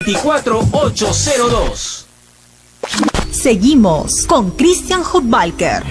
24802. Seguimos con Christian Hotbalker.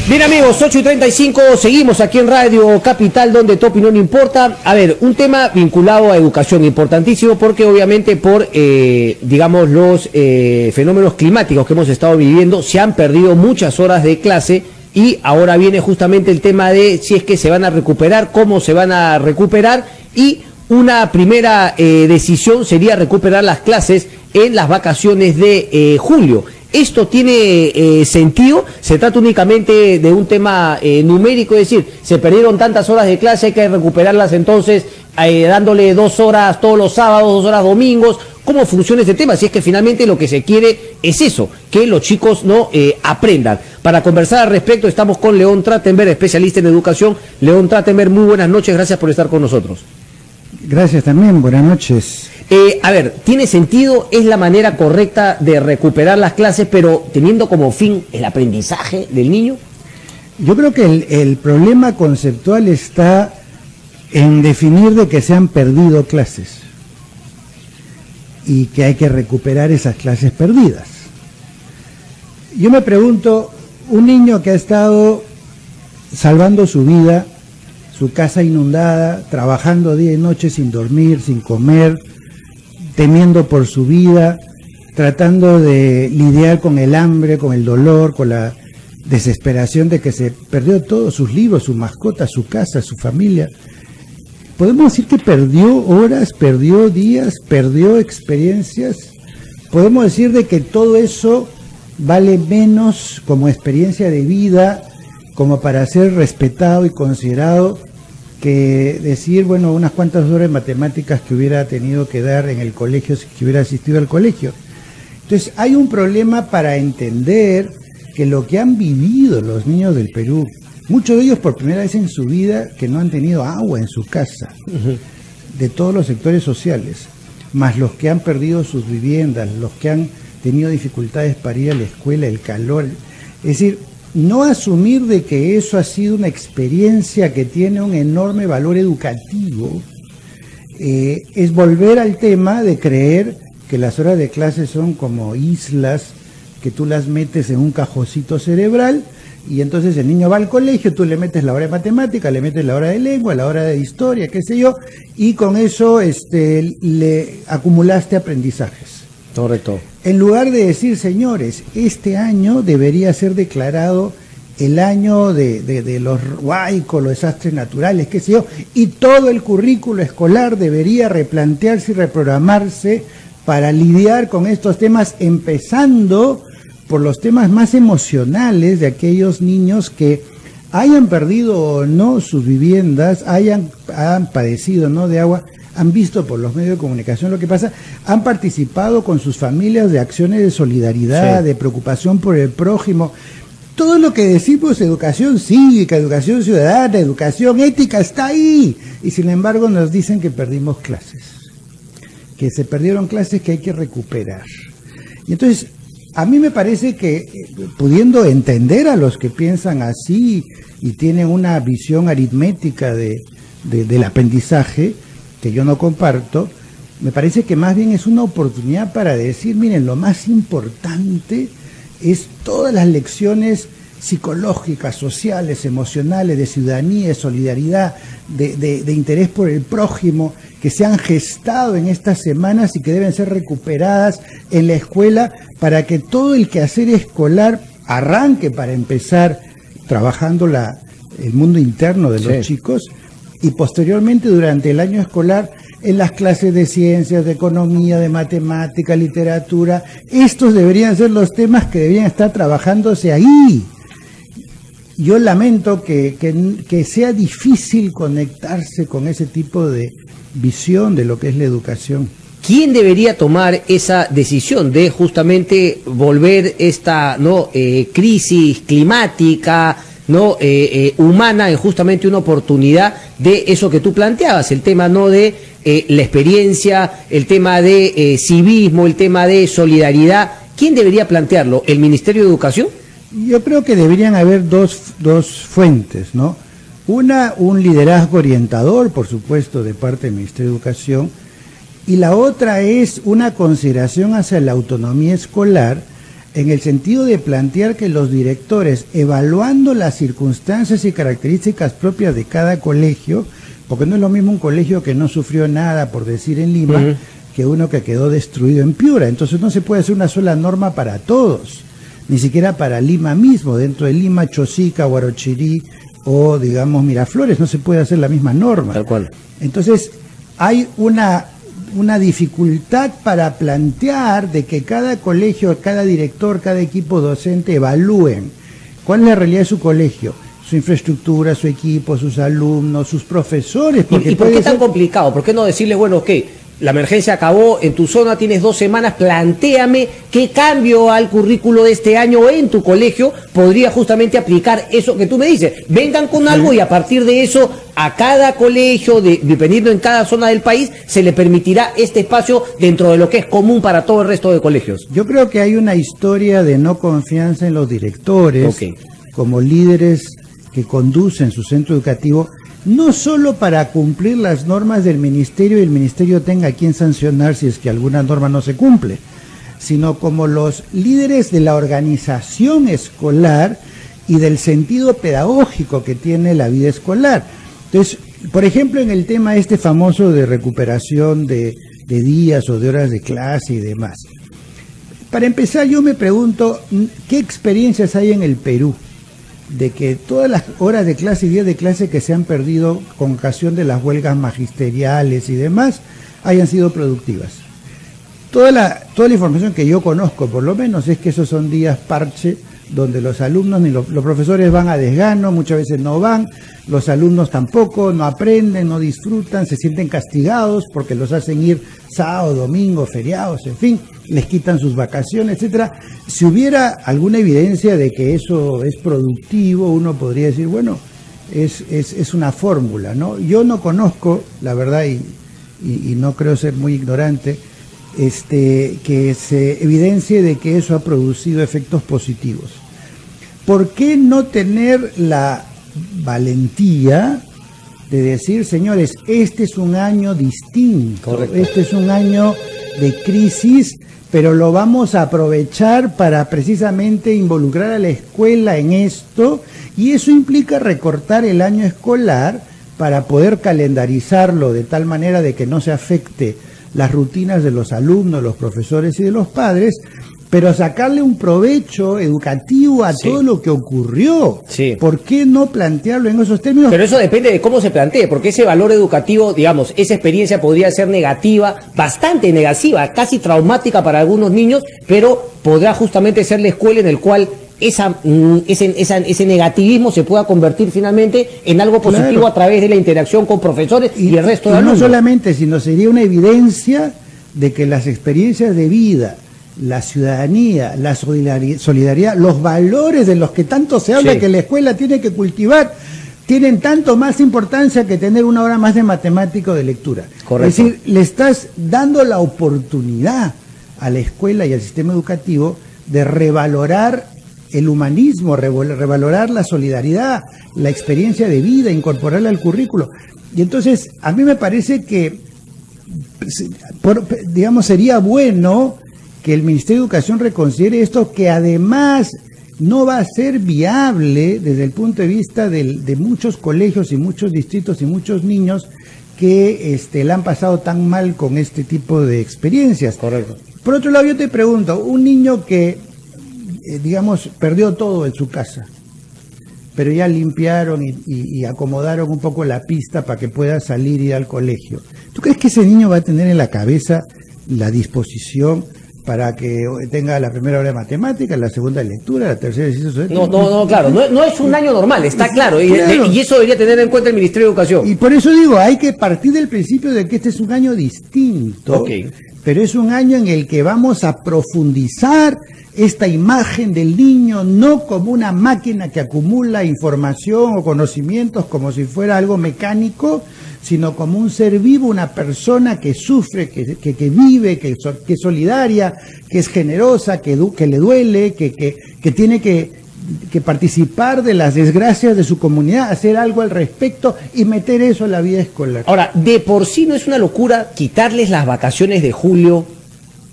Bien amigos, 8:35, seguimos aquí en Radio Capital, donde tu opinión importa. A ver, un tema vinculado a educación, importantísimo, porque obviamente por, digamos, los fenómenos climáticos que hemos estado viviendo, se han perdido muchas horas de clase, y ahora viene justamente el tema de si es que se van a recuperar, cómo se van a recuperar, y una primera decisión sería recuperar las clases en las vacaciones de julio. ¿Esto tiene sentido? ¿Se trata únicamente de un tema numérico? Es decir, se perdieron tantas horas de clase, hay que recuperarlas entonces dándole 2 horas todos los sábados, 2 horas domingos. ¿Cómo funciona este tema? Si es que finalmente lo que se quiere es eso, que los chicos no aprendan. Para conversar al respecto estamos con León Trachtenberg, especialista en educación. León Trachtenberg, muy buenas noches, gracias por estar con nosotros. Gracias también, buenas noches. A ver, ¿tiene sentido? ¿Es la manera correcta de recuperar las clases, pero teniendo como fin el aprendizaje del niño? Yo creo que el problema conceptual está en definir de que se han perdido clases y que hay que recuperar esas clases perdidas. Yo me pregunto, un niño que ha estado salvando su vida, su casa inundada, trabajando día y noche sin dormir, sin comer, temiendo por su vida, tratando de lidiar con el hambre, con el dolor, con la desesperación de que se perdió todos sus libros, su mascota, su casa, su familia. Podemos decir que perdió horas, perdió días, perdió experiencias. Podemos decir de que todo eso vale menos como experiencia de vida, como para ser respetado y considerado, que decir, bueno, unas cuantas horas de matemáticas que hubiera tenido que dar en el colegio si hubiera asistido al colegio. Entonces, hay un problema para entender que lo que han vivido los niños del Perú, muchos de ellos por primera vez en su vida que no han tenido agua en su casa, de todos los sectores sociales, más los que han perdido sus viviendas, los que han tenido dificultades para ir a la escuela, el calor, es decir, no asumir de que eso ha sido una experiencia que tiene un enorme valor educativo, es volver al tema de creer que las horas de clase son como islas que tú las metes en un cajoncito cerebral y entonces el niño va al colegio, tú le metes la hora de matemática, le metes la hora de lengua, la hora de historia, qué sé yo, y con eso le acumulaste aprendizajes. Correcto. En lugar de decir, señores, este año debería ser declarado el año de los huaicos, los desastres naturales, qué sé yo, y todo el currículo escolar debería replantearse y reprogramarse para lidiar con estos temas, empezando por los temas más emocionales de aquellos niños que hayan perdido o no sus viviendas, han padecido no de agua, han visto por los medios de comunicación lo que pasa, han participado con sus familias de acciones de solidaridad, sí, de preocupación por el prójimo. Todo lo que decimos, educación cívica, educación ciudadana, educación ética, está ahí. Y sin embargo nos dicen que perdimos clases, que se perdieron clases que hay que recuperar. Y entonces, a mí me parece que, pudiendo entender a los que piensan así y tienen una visión aritmética del aprendizaje, que yo no comparto, me parece que más bien es una oportunidad para decir, miren, lo más importante es todas las lecciones psicológicas, sociales, emocionales, de ciudadanía, de solidaridad, de interés por el prójimo, que se han gestado en estas semanas y que deben ser recuperadas en la escuela para que todo el quehacer escolar arranque, para empezar trabajando el mundo interno de los chicos, y posteriormente durante el año escolar en las clases de ciencias, de economía, de matemática, literatura. Estos deberían ser los temas que deberían estar trabajándose ahí. Yo lamento que sea difícil conectarse con ese tipo de visión de lo que es la educación. ¿Quién debería tomar esa decisión de justamente volver esta crisis climática, humana, en justamente una oportunidad de eso que tú planteabas, el tema de la experiencia, el tema de civismo, el tema de solidaridad? ¿Quién debería plantearlo? ¿El Ministerio de Educación? Yo creo que deberían haber dos fuentes, ¿no? Una, un liderazgo orientador, por supuesto, de parte del Ministerio de Educación, y la otra es una consideración hacia la autonomía escolar, en el sentido de plantear que los directores, evaluando las circunstancias y características propias de cada colegio, porque no es lo mismo un colegio que no sufrió nada, por decir en Lima, que uno que quedó destruido en Piura. Entonces no se puede hacer una sola norma para todos, ni siquiera para Lima mismo. Dentro de Lima, Chosica, Huarochirí o, digamos, Miraflores, no se puede hacer la misma norma. Tal cual. Entonces hay una dificultad para plantear de que cada colegio, cada director, cada equipo docente evalúen cuál es la realidad de su colegio, su infraestructura, su equipo, sus alumnos, sus profesores. ¿Y por qué tan complicado? ¿Por qué no decirles, bueno, ok, la emergencia acabó, en tu zona tienes 2 semanas, plantéame qué cambio al currículo de este año en tu colegio podría justamente aplicar eso que tú me dices? Vengan con algo y a partir de eso a cada colegio, dependiendo en cada zona del país, se le permitirá este espacio dentro de lo que es común para todo el resto de colegios. Yo creo que hay una historia de no confianza en los directores, como líderes que conducen su centro educativo, no solo para cumplir las normas del ministerio y el ministerio tenga a quien sancionar si es que alguna norma no se cumple, sino como los líderes de la organización escolar y del sentido pedagógico que tiene la vida escolar. Entonces, por ejemplo, en el tema este famoso de recuperación de días o de horas de clase y demás. Para empezar, yo me pregunto, ¿qué experiencias hay en el Perú de que todas las horas de clase y días de clase que se han perdido con ocasión de las huelgas magisteriales y demás hayan sido productivas? Toda la información que yo conozco, por lo menos, es que esos son días parche donde los alumnos ni los profesores van a desgano, muchas veces no van, los alumnos tampoco, no aprenden, no disfrutan, se sienten castigados porque los hacen ir sábado, domingo, feriados, en fin, les quitan sus vacaciones, etcétera. Si hubiera alguna evidencia de que eso es productivo, uno podría decir, bueno, es una fórmula, ¿no? Yo no conozco, la verdad, y no creo ser muy ignorante, que se evidencie de que eso ha producido efectos positivos. ¿Por qué no tener la valentía de decir, señores, este es un año distinto, correcto, este es un año de crisis, pero lo vamos a aprovechar para precisamente involucrar a la escuela en esto, y eso implica recortar el año escolar para poder calendarizarlo de tal manera de que no se afecte las rutinas de los alumnos, los profesores y de los padres, pero sacarle un provecho educativo a todo lo que ocurrió. ¿Por qué no plantearlo en esos términos? Pero eso depende de cómo se plantee, porque ese valor educativo, digamos, esa experiencia podría ser negativa, bastante negativa, casi traumática para algunos niños, pero podrá justamente ser la escuela en el cual ese negativismo se pueda convertir finalmente en algo positivo a través de la interacción con profesores y el resto de alumnos. No solamente, sino sería una evidencia de que las experiencias de vida, la ciudadanía, la solidaridad, los valores de los que tanto se habla que la escuela tiene que cultivar, tienen tanto más importancia que tener 1 hora más de matemática o de lectura. Correcto. Es decir, le estás dando la oportunidad a la escuela y al sistema educativo de revalorar el humanismo, revalorar la solidaridad, la experiencia de vida, incorporarla al currículo. Y entonces, a mí me parece que, digamos, sería bueno que el Ministerio de Educación reconsidere esto, que además no va a ser viable desde el punto de vista de muchos colegios y muchos distritos y muchos niños que la han pasado tan mal con este tipo de experiencias. Correcto. Por otro lado, yo te pregunto, un niño que digamos, perdió todo en su casa, pero ya limpiaron y acomodaron un poco la pista para que pueda salir y ir al colegio. ¿Tú crees que ese niño va a tener en la cabeza la disposición para que tenga la primera hora de matemática, la segunda de lectura, la tercera de ciencias? No, claro, no es un año normal, está claro, y eso debería tener en cuenta el Ministerio de Educación. Y por eso digo, hay que partir del principio de que este es un año distinto, pero es un año en el que vamos a profundizar esta imagen del niño no como una máquina que acumula información o conocimientos como si fuera algo mecánico, sino como un ser vivo, una persona que sufre, que vive, que es solidaria, que es generosa, que le duele, que tiene que que participar de las desgracias de su comunidad, hacer algo al respecto y meter eso en la vida escolar. Ahora, de por sí no es una locura quitarles las vacaciones de julio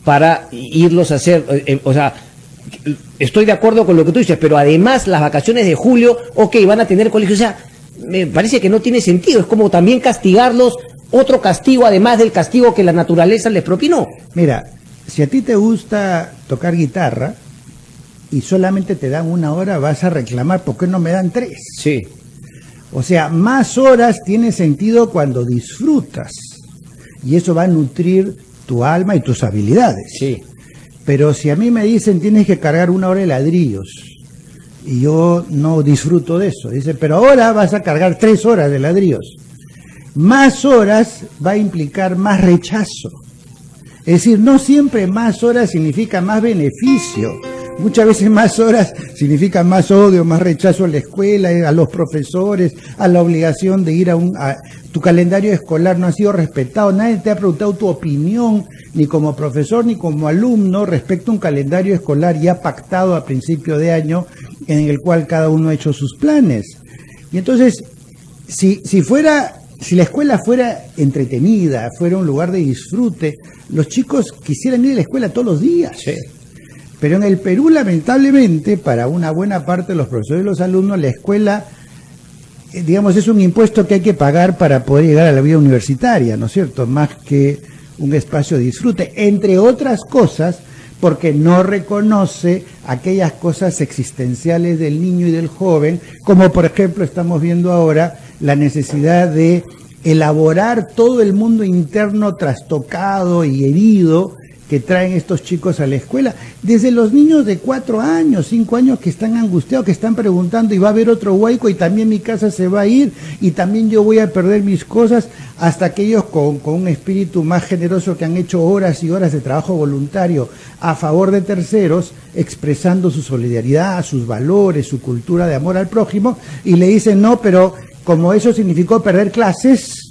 para irlos a hacer, o sea, estoy de acuerdo con lo que tú dices, pero además las vacaciones de julio, ok, van a tener colegio, o sea, me parece que no tiene sentido, es como también castigarlos, otro castigo además del castigo que la naturaleza les propinó. Mira, si a ti te gusta tocar guitarra y solamente te dan 1 hora, vas a reclamar, ¿por qué no me dan 3? Sí. O sea, más horas tiene sentido cuando disfrutas, y eso va a nutrir tu alma y tus habilidades. Sí. Pero si a mí me dicen tienes que cargar 1 hora de ladrillos y yo no disfruto de eso, dice, pero ahora vas a cargar 3 horas de ladrillos. Más horas va a implicar más rechazo. Es decir, no siempre más horas significa más beneficio. Muchas veces más horas significa más odio, más rechazo a la escuela, a los profesores, a la obligación de ir a tu calendario escolar no ha sido respetado. Nadie te ha preguntado tu opinión, ni como profesor ni como alumno, respecto a un calendario escolar ya pactado a principio de año, en el cual cada uno ha hecho sus planes. Y entonces, si la escuela fuera entretenida, fuera un lugar de disfrute, los chicos quisieran ir a la escuela todos los días. Sí. Pero en el Perú, lamentablemente, para una buena parte de los profesores y los alumnos, la escuela, digamos, es un impuesto que hay que pagar para poder llegar a la vida universitaria, ¿no es cierto? Más que un espacio de disfrute, entre otras cosas, porque no reconoce aquellas cosas existenciales del niño y del joven, como por ejemplo estamos viendo ahora la necesidad de elaborar todo el mundo interno trastocado y herido que traen estos chicos a la escuela, desde los niños de 4 años, 5 años que están angustiados, que están preguntando, y va a haber otro huaico, y también mi casa se va a ir, y también yo voy a perder mis cosas, hasta aquellos con un espíritu más generoso que han hecho horas y horas de trabajo voluntario a favor de terceros, expresando su solidaridad, sus valores, su cultura de amor al prójimo, y le dicen, no, pero como eso significó perder clases,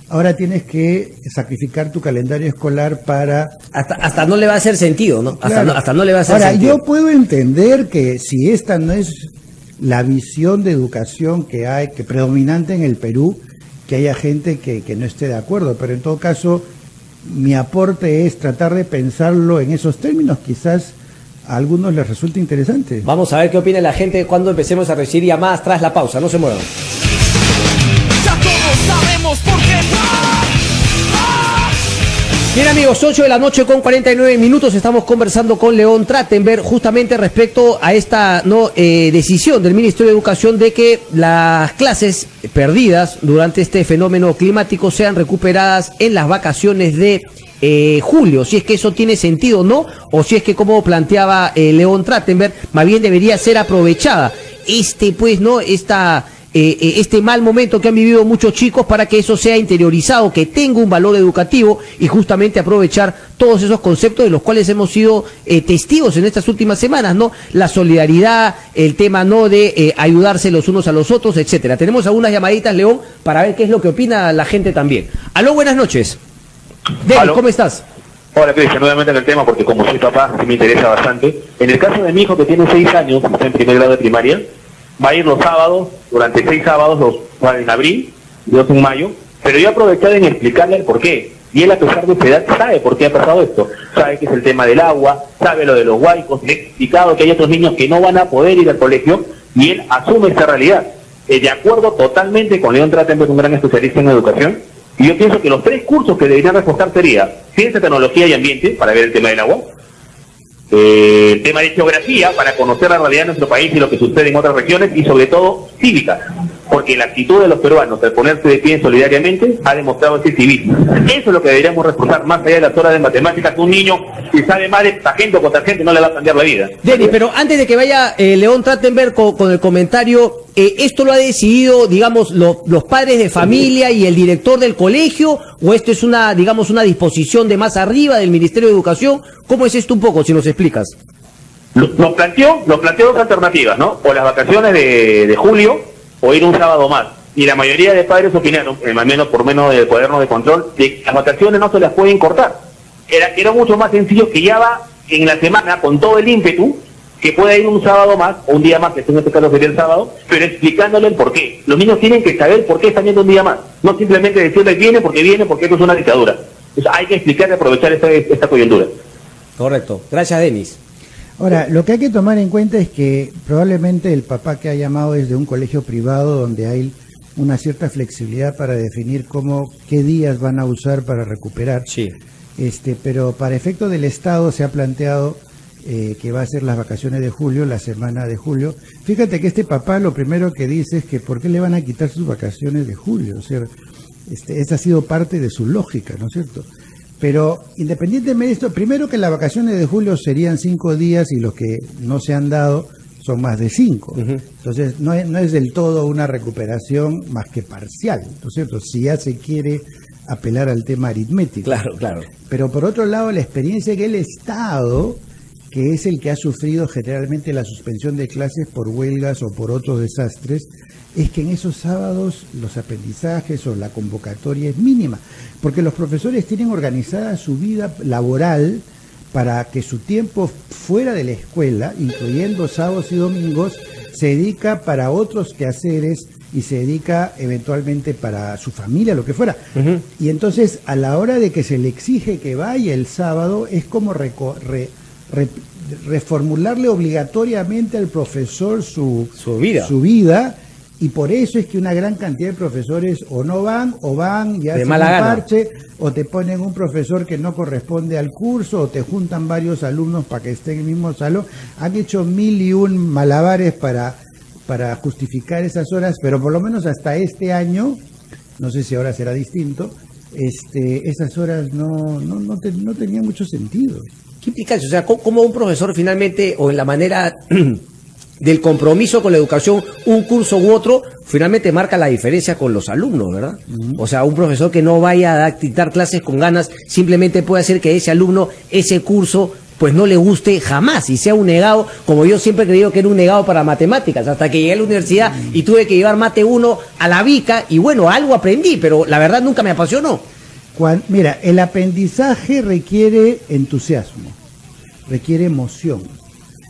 ahora tienes que sacrificar tu calendario escolar para... Hasta no le va a hacer sentido, ¿no? Claro. Hasta no le va a hacer ahora, sentido. yo puedo entender que si esta no es la visión de educación que hay, que predominante en el Perú, que haya gente que no esté de acuerdo, pero en todo caso, mi aporte es tratar de pensarlo en esos términos, quizás a algunos les resulte interesante. Vamos a ver qué opina la gente cuando empecemos a recibir llamadas tras la pausa, no se muevan. Sabemos por qué. Bien amigos, 8 de la noche con 49 minutos, estamos conversando con León Trachtenberg justamente respecto a esta decisión del Ministerio de Educación de que las clases perdidas durante este fenómeno climático sean recuperadas en las vacaciones de julio, si es que eso tiene sentido o no, o si es que como planteaba León Trachtenberg, más bien debería ser aprovechada este mal momento que han vivido muchos chicos para que eso sea interiorizado, que tenga un valor educativo y justamente aprovechar todos esos conceptos de los cuales hemos sido testigos en estas últimas semanas, ¿no? La solidaridad, el tema, ¿no?, de ayudarse los unos a los otros, etcétera. Tenemos algunas llamaditas, León, para ver qué es lo que opina la gente también. Aló, buenas noches. Denis, ¿cómo estás? Hola, Cristian, nuevamente en el tema, porque como soy papá, sí me interesa bastante. En el caso de mi hijo, que tiene 6 años, está en primer grado de primaria, va a ir los sábados, durante 6 sábados, en abril y 2 en mayo, pero yo he aprovechado en explicarle el por qué. Y él, a pesar de su edad, sabe por qué ha pasado esto. Sabe que es el tema del agua, sabe lo de los huaicos, le he explicado que hay otros niños que no van a poder ir al colegio, y él asume esta realidad. De acuerdo totalmente con León Trachtenberg, un gran especialista en educación, y yo pienso que los 3 cursos que deberían reforzar sería Ciencia, Tecnología y Ambiente, para ver el tema del agua, el tema de geografía, para conocer la realidad de nuestro país y lo que sucede en otras regiones, y sobre todo cívica, porque la actitud de los peruanos al ponerse de pie solidariamente ha demostrado ese civismo. Eso es lo que deberíamos reforzar, más allá de las horas de matemáticas, que un niño que sabe más de tangente o cotangente no le va a cambiar la vida. Denis, pero antes de que vaya León Trachtenberg con el comentario, ¿esto lo ha decidido, digamos, los padres de familia y el director del colegio, o esto es una disposición de más arriba del Ministerio de Educación? ¿Cómo es esto un poco, si nos explicas? Nos planteó 2 alternativas, ¿no? O las vacaciones de julio, o ir un sábado más. Y la mayoría de padres opinaron, al menos por menos del cuaderno de control, de que las vacaciones no se las pueden cortar. Era mucho más sencillo que ya va en la semana con todo el ímpetu, que pueda ir un sábado más, o un día más, que en este caso sería el sábado, pero explicándole el por qué. Los niños tienen que saber por qué están yendo un día más, no simplemente decirle viene, porque esto es una dictadura. Entonces hay que explicar y aprovechar esta coyuntura. Correcto. Gracias, Denis. Ahora, lo que hay que tomar en cuenta es que probablemente el papá que ha llamado es de un colegio privado donde hay una cierta flexibilidad para definir qué días van a usar para recuperar. Sí. Pero para efecto del Estado se ha planteado que va a ser las vacaciones de julio, la semana de julio. Fíjate que este papá lo primero que dice es que ¿por qué le van a quitar sus vacaciones de julio? O sea, esa ha sido parte de su lógica, ¿no es cierto? Pero independientemente de esto, primero que las vacaciones de julio serían 5 días y los que no se han dado son más de 5. Entonces no es del todo una recuperación más que parcial, ¿no es cierto? Si ya se quiere apelar al tema aritmético. Claro, claro. Pero por otro lado, la experiencia que el Estado, que es el que ha sufrido generalmente la suspensión de clases por huelgas o por otros desastres, es que en esos sábados los aprendizajes o la convocatoria es mínima, porque los profesores tienen organizada su vida laboral para que su tiempo fuera de la escuela, incluyendo sábados y domingos, se dedica para otros quehaceres y se dedica eventualmente para su familia, lo que fuera. Y entonces, a la hora de que se le exige que vaya el sábado, es como reformularle obligatoriamente al profesor su vida. Y por eso es que una gran cantidad de profesores o no van, o van y hacen un parche, o te ponen un profesor que no corresponde al curso, o te juntan varios alumnos para que estén en el mismo salón. Han hecho 1001 malabares para justificar esas horas, pero por lo menos hasta este año, no sé si ahora será distinto, esas horas no tenían mucho sentido. ¿Qué implicancia? O sea, ¿cómo un profesor finalmente, o en la manera del compromiso con la educación, un curso u otro, finalmente marca la diferencia con los alumnos, ¿verdad? O sea, un profesor que no vaya a dictar clases con ganas, simplemente puede hacer que ese alumno, ese curso, pues no le guste jamás y sea un negado, como yo siempre he creído que era un negado para matemáticas, hasta que llegué a la universidad y tuve que llevar mate 1 a la Vica, y bueno, algo aprendí, pero la verdad nunca me apasionó. Mira, el aprendizaje requiere entusiasmo, requiere emoción,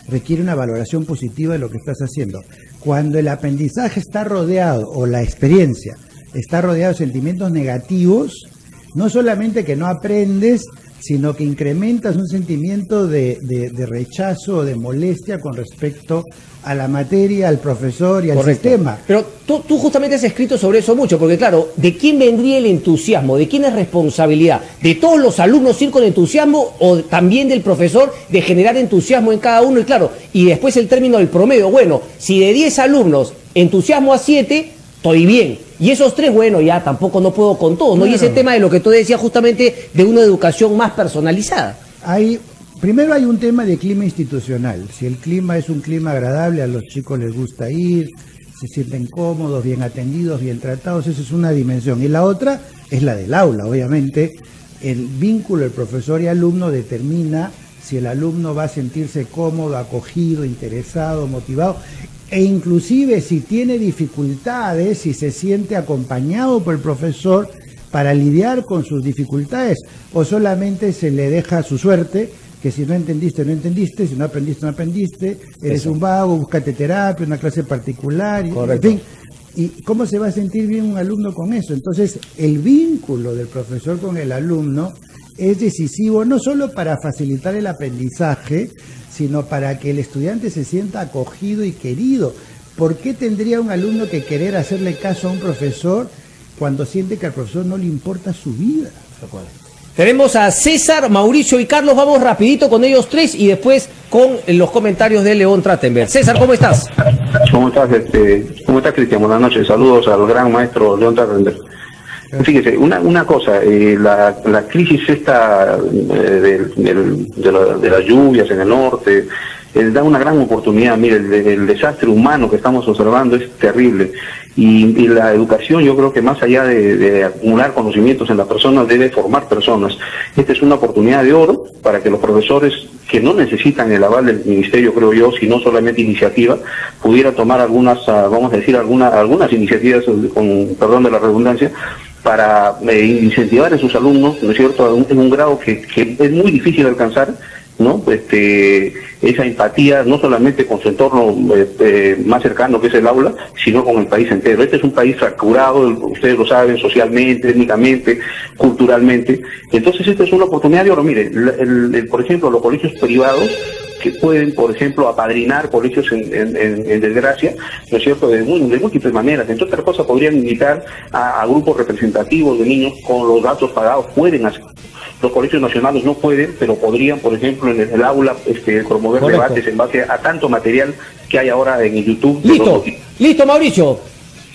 requiere una valoración positiva de lo que estás haciendo. Cuando el aprendizaje está rodeado, o la experiencia está rodeado de sentimientos negativos, no solamente que no aprendes, sino que incrementas un sentimiento de rechazo o de molestia con respecto a la materia, al profesor y al sistema. Pero tú justamente has escrito sobre eso mucho, porque claro, ¿de quién vendría el entusiasmo? ¿De quién es responsabilidad? ¿De todos los alumnos ir con entusiasmo o también del profesor de generar entusiasmo en cada uno? Y claro, y después el término del promedio. Bueno, si de 10 alumnos entusiasmo a 7, estoy bien. Y esos 3, bueno, ya tampoco no puedo con todos, ¿no? Claro. Y ese tema de lo que tú decías justamente de una educación más personalizada. Primero hay un tema de clima institucional. Si el clima es un clima agradable, a los chicos les gusta ir, se sienten cómodos, bien atendidos, bien tratados, esa es una dimensión. Y la otra es la del aula, obviamente. El vínculo del profesor y alumno determina si el alumno va a sentirse cómodo, acogido, interesado, motivado, e inclusive si tiene dificultades, si se siente acompañado por el profesor para lidiar con sus dificultades, o solamente se le deja su suerte, que si no entendiste, no entendiste, si no aprendiste, no aprendiste, eres un vago, búscate terapia, una clase particular, en fin. ¿Y cómo se va a sentir bien un alumno con eso? Entonces, el vínculo del profesor con el alumno es decisivo no solo para facilitar el aprendizaje, sino para que el estudiante se sienta acogido y querido. ¿Por qué tendría un alumno que querer hacerle caso a un profesor cuando siente que al profesor no le importa su vida? Tenemos a César, Mauricio y Carlos. Vamos rapidito con ellos 3 y después con los comentarios de León Trachtenberg. César, ¿cómo estás? ¿Cómo estás, Cristian? Buenas noches. Saludos al gran maestro León Trachtenberg. Fíjese, una cosa, la crisis esta de las lluvias en el norte da una gran oportunidad. Mire, el desastre humano que estamos observando es terrible, y la educación, yo creo que más allá de acumular conocimientos en las personas, debe formar personas. Esta es una oportunidad de oro para que los profesores, que no necesitan el aval del ministerio, creo yo, sino solamente iniciativa, pudiera tomar algunas, vamos a decir, algunas iniciativas, con perdón de la redundancia, para incentivar a sus alumnos, ¿no es cierto?, en un grado que es muy difícil de alcanzar, ¿no? Esa empatía no solamente con su entorno más cercano, que es el aula, sino con el país entero. Este es un país fracturado, ustedes lo saben, socialmente, étnicamente, culturalmente. Entonces esta es una oportunidad de oro. Mire, por ejemplo, los colegios privados que pueden, por ejemplo, apadrinar colegios en desgracia, ¿no es cierto?, de múltiples maneras. Entre otras cosas, podrían invitar a grupos representativos de niños con los gastos pagados, pueden hacer. Los colegios nacionales no pueden, pero podrían, por ejemplo, en el aula promover debates en base a tanto material que hay ahora en el YouTube. Listo, Mauricio.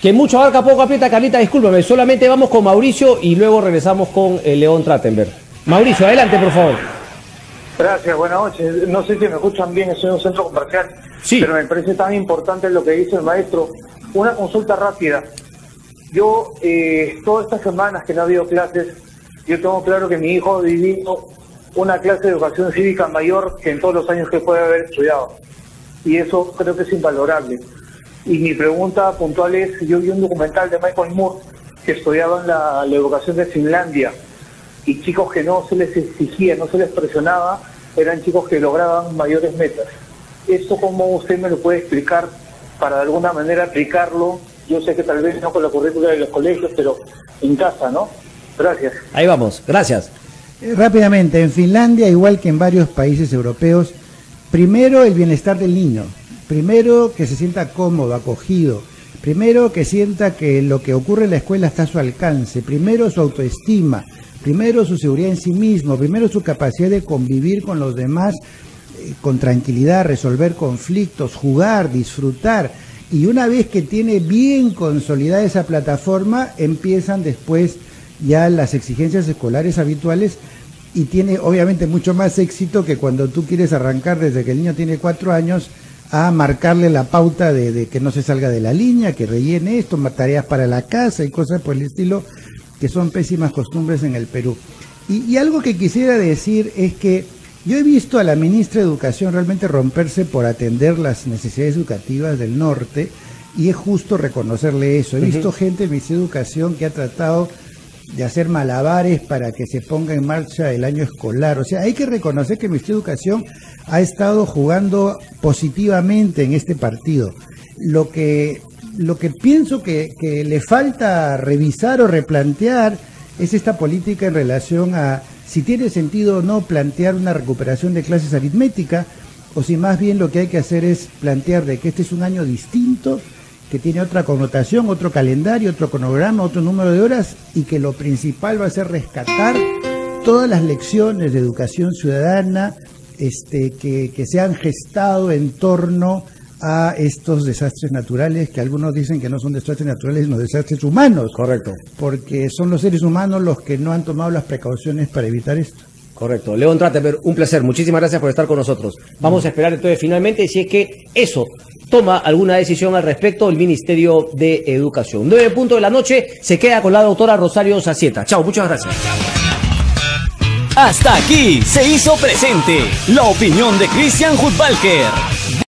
Que mucho abarca, poco aprieta, Carlita, discúlpame. Solamente vamos con Mauricio y luego regresamos con León Trachtenberg. Mauricio, adelante, por favor. Gracias, buenas noches. No sé si me escuchan bien, estoy en un centro comercial, sí, pero me parece tan importante lo que dice el maestro. Una consulta rápida. Yo, todas estas semanas que no ha habido clases, yo tengo claro que mi hijo ha vivido una clase de educación cívica mayor que en todos los años que puede haber estudiado. Y eso creo que es invalorable. Y mi pregunta puntual es, yo vi un documental de Michael Moore que estudiaban la educación de Finlandia, y chicos que no se les exigía, no se les presionaba, eran chicos que lograban mayores metas. ¿Esto cómo usted me lo puede explicar para de alguna manera aplicarlo? Yo sé que tal vez no con la currícula de los colegios, pero en casa, ¿no? Gracias. Ahí vamos, gracias. Rápidamente, en Finlandia, igual que en varios países europeos, primero el bienestar del niño, primero que se sienta cómodo, acogido, primero que sienta que lo que ocurre en la escuela está a su alcance, primero su autoestima, primero su seguridad en sí mismo, primero su capacidad de convivir con los demás con tranquilidad, resolver conflictos, jugar, disfrutar. Y una vez que tiene bien consolidada esa plataforma, empiezan después ya las exigencias escolares habituales, y tiene obviamente mucho más éxito que cuando tú quieres arrancar desde que el niño tiene 4 años a marcarle la pauta de que no se salga de la línea, que rellene esto, tareas para la casa y cosas por el estilo, que son pésimas costumbres en el Perú. Y algo que quisiera decir es que yo he visto a la ministra de Educación realmente romperse por atender las necesidades educativas del norte, y es justo reconocerle eso. He visto gente en el Ministerio de Educación que ha tratado de hacer malabares para que se ponga en marcha el año escolar. O sea, hay que reconocer que el Ministerio de Educación ha estado jugando positivamente en este partido. Lo que pienso que le falta revisar o replantear es esta política en relación a si tiene sentido o no plantear una recuperación de clases aritmética, o si más bien lo que hay que hacer es plantear de que este es un año distinto, que tiene otra connotación, otro calendario, otro cronograma, otro número de horas, y que lo principal va a ser rescatar todas las lecciones de educación ciudadana que se han gestado en torno a estos desastres naturales, que algunos dicen que no son desastres naturales, sino desastres humanos. Correcto. Porque son los seres humanos los que no han tomado las precauciones para evitar esto. Correcto. León Trachtenberg, un placer. Muchísimas gracias por estar con nosotros. Vamos a esperar entonces finalmente si es que eso toma alguna decisión al respecto el Ministerio de Educación. 9:00 p.m, se queda con la doctora Rosario Zacieta. Chao, muchas gracias. Hasta aquí se hizo presente la opinión de Christian Hudtwalcker.